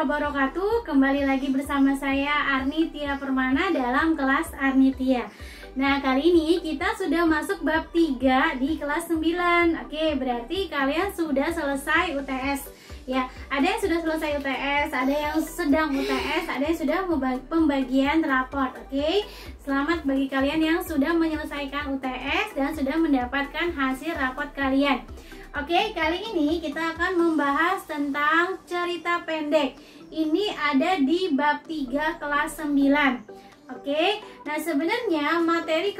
wabarakatuh. Kembali lagi bersama saya Arni Tia Permana dalam kelas Arni Tia. Nah, kali ini kita sudah masuk bab 3 di kelas 9. Oke, berarti kalian sudah selesai UTS. Ya, ada yang sudah selesai UTS, ada yang sedang UTS, ada yang sudah pembagian raport. Oke, selamat bagi kalian yang sudah menyelesaikan UTS dan sudah mendapatkan hasil raport kalian. Oke, kali ini kita akan membahas tentang cerita pendek. Ini ada di bab 3 kelas 9. Oke, nah sebenarnya materi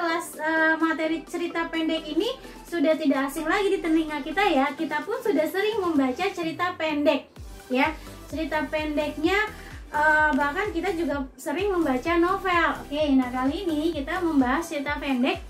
cerita pendek ini sudah tidak asing lagi di telinga kita ya. Kita pun sudah sering membaca cerita pendek ya. Cerita pendeknya bahkan kita juga sering membaca novel. Oke, nah kali ini kita membahas cerita pendek.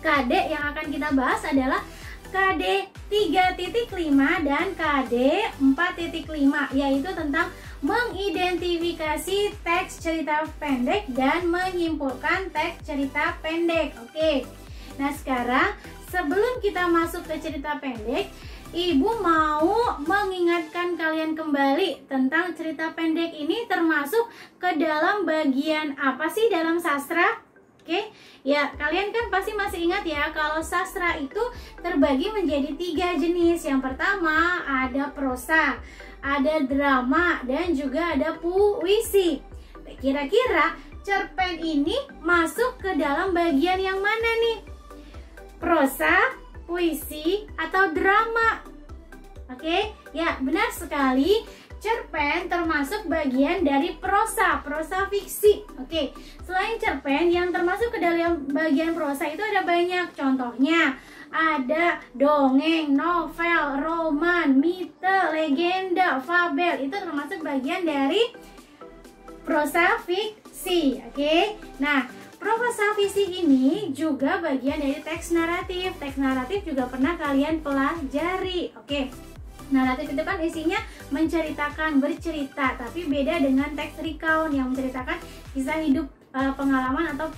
KD yang akan kita bahas adalah KD 3.5 dan KD 4.5, yaitu tentang mengidentifikasi teks cerita pendek dan menyimpulkan teks cerita pendek. Oke, nah sekarang sebelum kita masuk ke cerita pendek, Ibu mau mengingatkan kalian kembali tentang cerita pendek ini termasuk ke dalam bagian apa sih dalam sastra? Oke, ya kalian kan pasti masih ingat ya kalau sastra itu terbagi menjadi 3 jenis. Yang pertama ada prosa, ada drama, dan juga ada puisi. Kira-kira cerpen ini masuk ke dalam bagian yang mana nih? Prosa, puisi, atau drama? Oke, ya benar sekali. Cerpen termasuk bagian dari prosa fiksi. Oke, selain cerpen yang termasuk ke dalam bagian prosa itu ada banyak. Contohnya ada dongeng, novel, roman, mite, legenda, fabel. Itu termasuk bagian dari prosa fiksi. Oke, nah prosa fiksi ini juga bagian dari teks naratif. Teks naratif juga pernah kalian pelajari. Oke, naratif itu kan isinya menceritakan, bercerita, tapi beda dengan teks recount yang menceritakan kisah hidup, pengalaman atau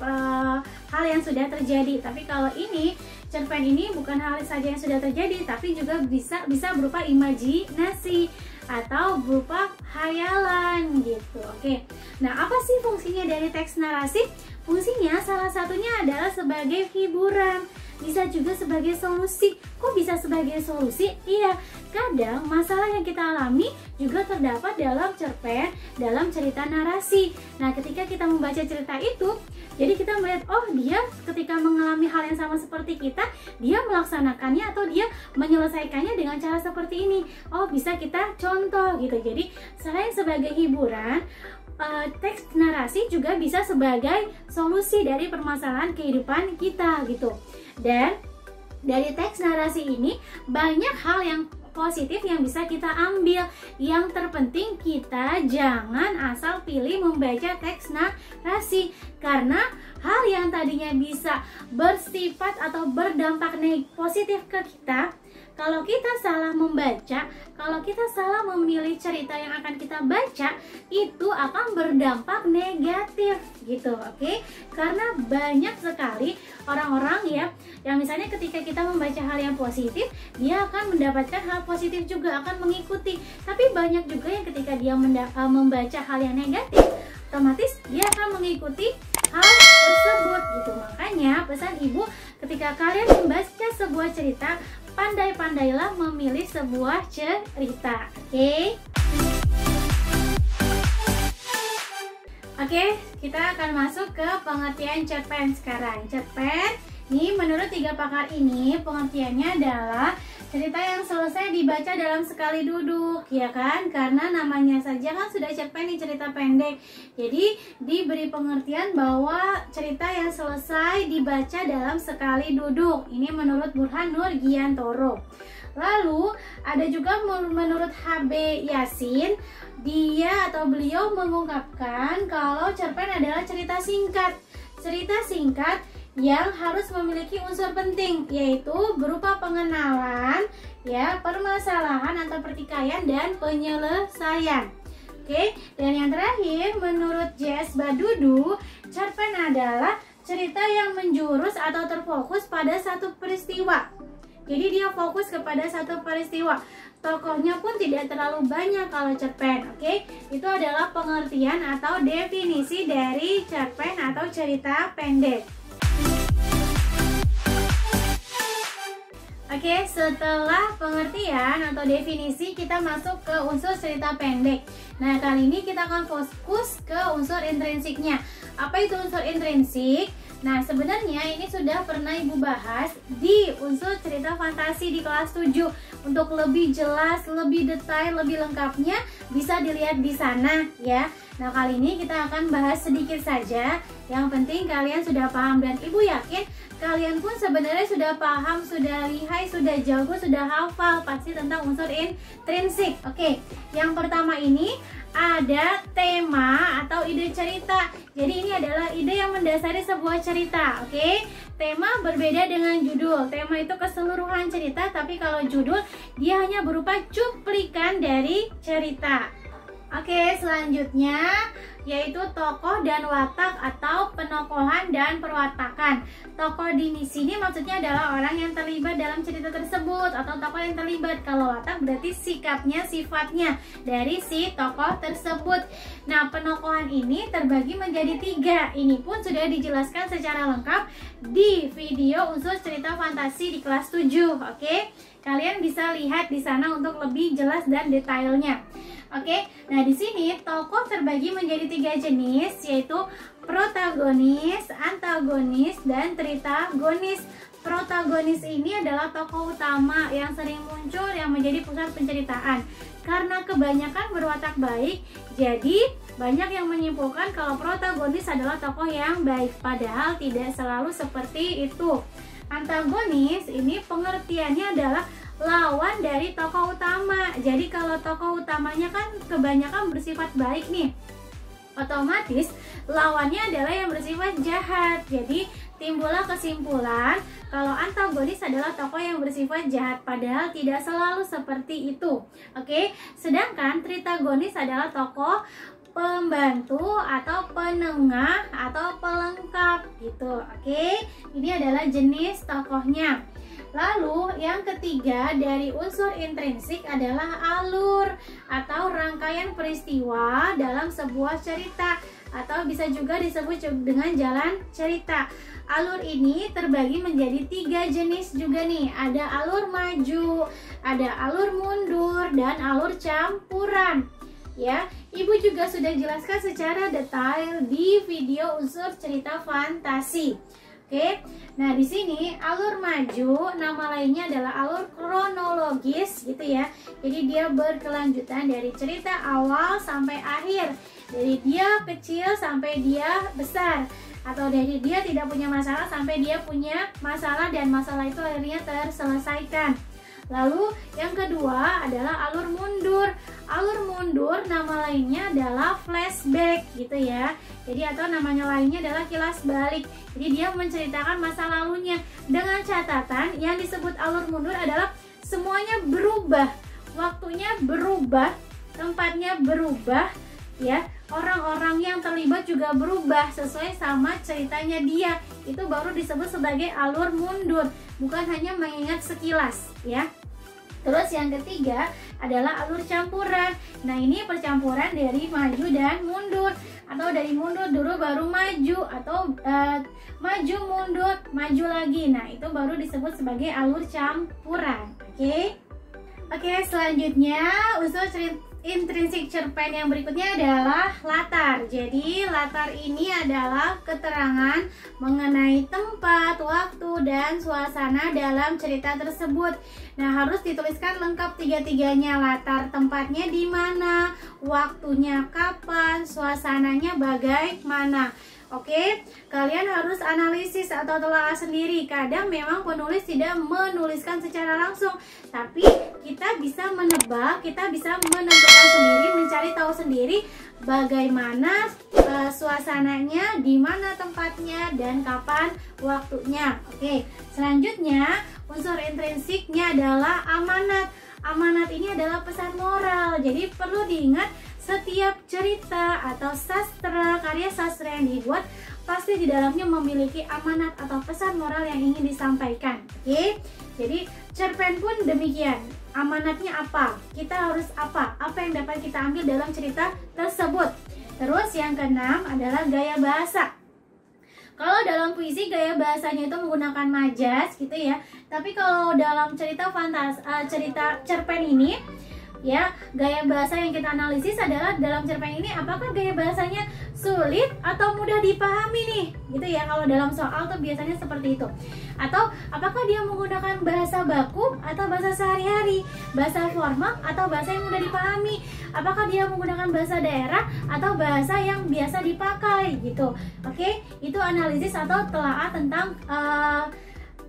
hal yang sudah terjadi. Tapi kalau ini cerpen ini bukan hal saja yang sudah terjadi, tapi juga bisa berupa imajinasi atau berupa hayalan gitu. Oke, nah apa sih fungsinya dari teks narasi? Fungsinya salah satunya adalah sebagai hiburan, bisa juga sebagai solusi. Kok bisa sebagai solusi? Iya, kadang masalah yang kita alami juga terdapat dalam cerpen, dalam cerita narasi. Nah, ketika kita membaca cerita itu, jadi kita melihat, oh dia ketika mengalami hal yang sama seperti kita, dia melaksanakannya atau dia menyelesaikannya dengan cara seperti ini. Oh, bisa kita contoh gitu. Jadi, selain sebagai hiburan, teks narasi juga bisa sebagai solusi dari permasalahan kehidupan kita gitu. Dan dari teks narasi ini banyak hal yang positif yang bisa kita ambil. Yang terpenting kita jangan asal pilih membaca teks narasi, karena hal yang tadinya bisa bersifat atau berdampak positif ke kita, kalau kita salah membaca, kalau kita salah memilih cerita yang akan kita baca, itu akan berdampak negatif gitu, oke? Karena banyak sekali orang-orang ya, yang misalnya ketika kita membaca hal yang positif, dia akan mendapatkan hal positif juga, akan mengikuti. Tapi banyak juga yang ketika dia membaca hal yang negatif, otomatis dia akan mengikuti hal tersebut gitu. Makanya pesan ibu, ketika kalian membaca sebuah cerita, pandai-pandailah memilih sebuah cerita. Oke, kita akan masuk ke pengertian cerpen sekarang. Cerpen ini menurut 3 pakar ini pengertiannya adalah cerita yang selesai dibaca dalam sekali duduk, ya kan? Karena namanya saja kan sudah cerpen, ini cerita pendek. Jadi diberi pengertian bahwa cerita yang selesai dibaca dalam sekali duduk. Ini menurut Burhan Nur Giantoro. Lalu ada juga menurut HB Yasin, dia atau beliau mengungkapkan kalau cerpen adalah cerita singkat. Cerita singkat yang harus memiliki unsur penting, yaitu berupa pengenalan, ya, permasalahan atau pertikaian dan penyelesaian. Oke, dan yang terakhir menurut J.S. Badudu, cerpen adalah cerita yang menjurus atau terfokus pada satu peristiwa. Jadi dia fokus kepada satu peristiwa. Tokohnya pun tidak terlalu banyak kalau cerpen. Oke, itu adalah pengertian atau definisi dari cerpen atau cerita pendek. Oke, setelah pengertian atau definisi, kita masuk ke unsur cerita pendek. Nah, kali ini kita akan fokus ke unsur intrinsiknya. Apa itu unsur intrinsik? Nah, sebenarnya ini sudah pernah Ibu bahas di unsur cerita fantasi di kelas 7. Untuk lebih jelas, lebih detail, lebih lengkapnya bisa dilihat di sana ya. Nah, kali ini kita akan bahas sedikit saja. Yang penting kalian sudah paham, dan Ibu yakin kalian pun sebenarnya sudah paham, sudah lihai, sudah jago, sudah hafal pasti tentang unsur intrinsik. Oke, yang pertama ini ada tema atau ide cerita. Jadi ini adalah ide yang mendasari sebuah cerita. Oke, tema berbeda dengan judul. Tema itu keseluruhan cerita, tapi kalau judul dia hanya berupa cuplikan dari cerita. Oke, selanjutnya yaitu tokoh dan watak atau penokohan dan perwatakan. Tokoh di sini maksudnya adalah orang yang terlibat dalam cerita tersebut atau tokoh yang terlibat. Kalau watak berarti sikapnya, sifatnya dari si tokoh tersebut. Nah, penokohan ini terbagi menjadi 3. Ini pun sudah dijelaskan secara lengkap di video unsur cerita fantasi di kelas 7. Oke, kalian bisa lihat di sana untuk lebih jelas dan detailnya. Oke, nah di sini tokoh terbagi menjadi 3 jenis, yaitu protagonis, antagonis, dan tritagonis. Protagonis ini adalah tokoh utama yang sering muncul yang menjadi pusat penceritaan. Karena kebanyakan berwatak baik, jadi banyak yang menyimpulkan kalau protagonis adalah tokoh yang baik, padahal tidak selalu seperti itu. Antagonis ini pengertiannya adalah lawan dari tokoh utama. Jadi kalau tokoh utamanya kan kebanyakan bersifat baik nih, otomatis lawannya adalah yang bersifat jahat. Jadi timbullah kesimpulan kalau antagonis adalah tokoh yang bersifat jahat, padahal tidak selalu seperti itu. Oke, sedangkan tritagonis adalah tokoh pembantu atau penengah atau pelengkap gitu. Oke, ini adalah jenis tokohnya. Lalu yang ketiga dari unsur intrinsik adalah alur atau rangkaian peristiwa dalam sebuah cerita, atau bisa juga disebut dengan jalan cerita. Alur ini terbagi menjadi 3 jenis juga nih. Ada alur maju, ada alur mundur, dan alur campuran. Ya, Ibu juga sudah jelaskan secara detail di video unsur cerita fantasi. Oke, nah di sini alur maju nama lainnya adalah alur kronologis gitu ya. Jadi dia berkelanjutan dari cerita awal sampai akhir, dari dia kecil sampai dia besar, atau dari dia tidak punya masalah sampai dia punya masalah dan masalah itu akhirnya terselesaikan. Lalu yang kedua adalah alur mundur. Alur mundur nama lainnya adalah flashback gitu ya. Jadi atau namanya lainnya adalah kilas balik. Jadi dia menceritakan masa lalunya, dengan catatan yang disebut alur mundur adalah semuanya berubah, waktunya berubah, tempatnya berubah ya. Orang-orang yang terlibat juga berubah sesuai sama ceritanya dia. Itu baru disebut sebagai alur mundur, bukan hanya mengingat sekilas ya. Terus yang ketiga adalah alur campuran. Nah, ini percampuran dari maju dan mundur, atau dari mundur dulu baru maju, atau maju mundur maju lagi. Nah, itu baru disebut sebagai alur campuran. Oke, selanjutnya unsur intrinsik cerpen yang berikutnya adalah latar. Jadi latar ini adalah keterangan mengenai tempat, waktu, dan suasana dalam cerita tersebut. Nah, harus dituliskan lengkap 3-tiganya. Latar tempatnya di mana, waktunya kapan, suasananya bagaimana. Oke, kalian harus analisis atau telaah sendiri. Kadang memang penulis tidak menuliskan secara langsung, tapi kita bisa menebak, kita bisa menentukan sendiri, mencari tahu sendiri bagaimana suasananya, di mana tempatnya, dan kapan waktunya. Oke, selanjutnya unsur intrinsiknya adalah amanat. Amanat ini adalah pesan moral. Jadi perlu diingat, setiap cerita atau sastra, karya sastra yang dibuat pasti di dalamnya memiliki amanat atau pesan moral yang ingin disampaikan. Oke, jadi cerpen pun demikian. Amanatnya apa? Kita harus apa? Apa yang dapat kita ambil dalam cerita tersebut? Terus yang keenam adalah gaya bahasa. Kalau dalam puisi gaya bahasanya itu menggunakan majas gitu ya. Tapi kalau dalam cerita cerita cerpen ini ya, gaya bahasa yang kita analisis adalah dalam cerpen ini apakah gaya bahasanya sulit atau mudah dipahami nih gitu ya. Kalau dalam soal tuh biasanya seperti itu. Atau apakah dia menggunakan bahasa baku atau bahasa sehari-hari, bahasa formal atau bahasa yang mudah dipahami, apakah dia menggunakan bahasa daerah atau bahasa yang biasa dipakai gitu. Oke, itu analisis atau telaah tentang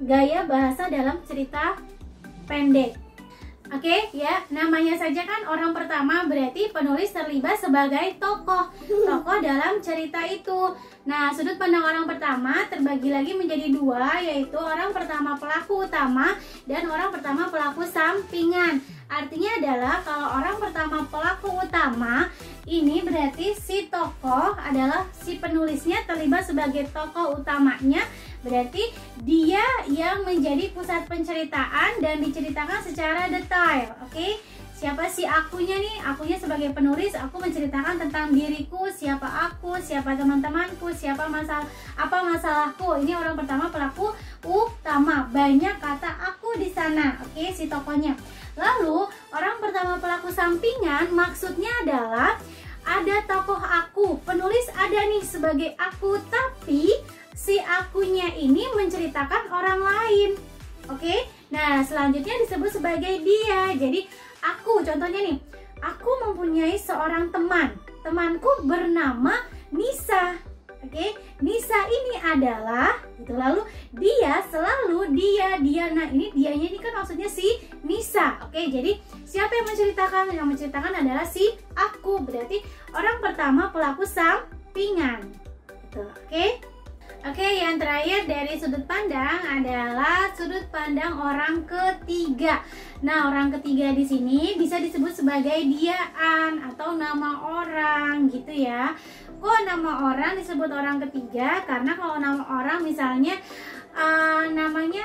gaya bahasa dalam cerita pendek. Oke, ya, namanya saja kan orang pertama, berarti penulis terlibat sebagai tokoh dalam cerita itu. Nah, sudut pandang orang pertama terbagi lagi menjadi dua, yaitu orang pertama pelaku utama dan orang pertama pelaku sampingan. Artinya adalah kalau orang pertama pelaku utama ini berarti si tokoh adalah si penulisnya terlibat sebagai tokoh utamanya, berarti dia yang menjadi pusat penceritaan dan diceritakan secara detail. Oke, siapa sih akunya nih? Akunya sebagai penulis, aku menceritakan tentang diriku, siapa aku, siapa teman-temanku, apa masalahku. Ini orang pertama pelaku utama, banyak kata aku di sana. Oke, si tokohnya. Lalu orang pertama pelaku sampingan maksudnya adalah ada tokoh aku, penulis ada nih sebagai aku, tapi si akunya ini menceritakan orang lain. Oke, nah selanjutnya disebut sebagai dia. Jadi aku, contohnya nih, aku mempunyai seorang teman, temanku bernama Nisa. Oke, Nisa ini adalah gitu. Lalu dia, selalu dia. Nah, ini dianya ini kan maksudnya si Nisa. Oke, jadi siapa yang menceritakan? Yang menceritakan adalah si aku. Berarti orang pertama pelaku sampingan. Gitu. Oke, yang terakhir dari sudut pandang adalah sudut pandang orang ketiga. Nah, orang ketiga di sini bisa disebut sebagai diaan atau nama orang gitu ya. Kok nama orang disebut orang ketiga? Karena kalau nama orang misalnya namanya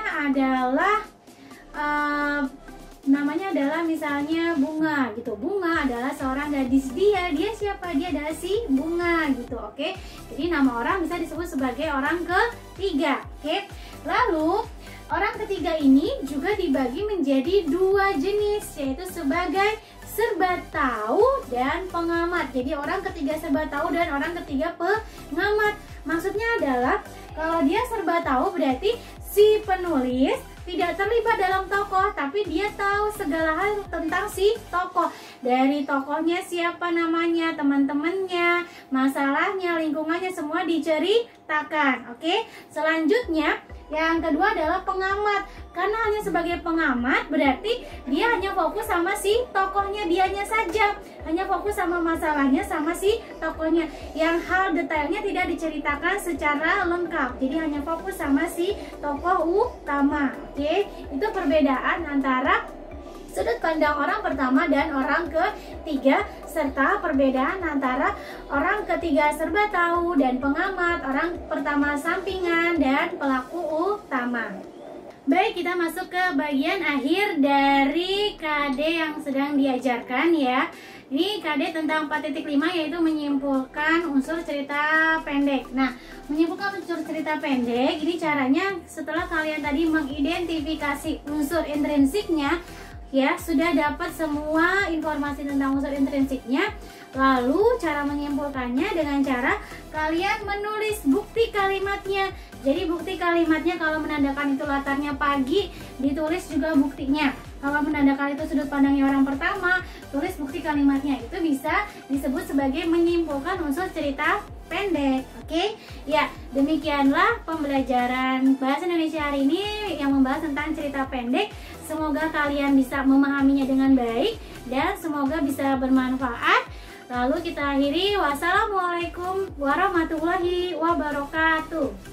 adalah misalnya Bunga gitu. Bunga adalah seorang gadis. Dia siapa? Dia adalah si Bunga gitu. Oke, jadi nama orang bisa disebut sebagai orang ketiga. Oke, lalu orang ketiga ini juga dibagi menjadi dua jenis, yaitu sebagai serba tahu dan pengamat. Jadi orang ketiga serba tahu dan orang ketiga pengamat. Maksudnya adalah kalau dia serba tahu berarti si penulis tidak terlibat dalam tokoh, tapi dia tahu segala hal tentang si tokoh. Dari tokohnya, siapa namanya, teman-temannya, masalahnya, lingkungannya, semua diceritakan. Oke, selanjutnya yang kedua adalah pengamat. Karena hanya sebagai pengamat berarti dia hanya fokus sama si tokohnya, dianya saja, hanya fokus sama masalahnya sama si tokohnya, yang hal detailnya tidak diceritakan secara lengkap. Jadi hanya fokus sama si tokoh utama. Oke, itu perbedaan antara sudut pandang orang pertama dan orang ketiga, serta perbedaan antara orang ketiga serba tahu dan pengamat, orang pertama sampingan, dan pelaku utama. Baik, kita masuk ke bagian akhir dari KD yang sedang diajarkan ya. Ini KD tentang 4.5, yaitu menyimpulkan unsur cerita pendek. Nah, menyimpulkan unsur cerita pendek ini caranya setelah kalian tadi mengidentifikasi unsur intrinsiknya, ya, sudah dapat semua informasi tentang unsur intrinsiknya. Lalu cara menyimpulkannya dengan cara kalian menulis bukti kalimatnya. Jadi bukti kalimatnya kalau menandakan itu latarnya pagi, ditulis juga buktinya. Kalau menandakan itu sudut pandangnya orang pertama, tulis bukti kalimatnya. Itu bisa disebut sebagai menyimpulkan unsur cerita pendek. Oke, ya, demikianlah pembelajaran bahasa Indonesia hari ini yang membahas tentang cerita pendek. Semoga kalian bisa memahaminya dengan baik dan semoga bisa bermanfaat. Lalu kita akhiri, wassalamualaikum warahmatullahi wabarakatuh.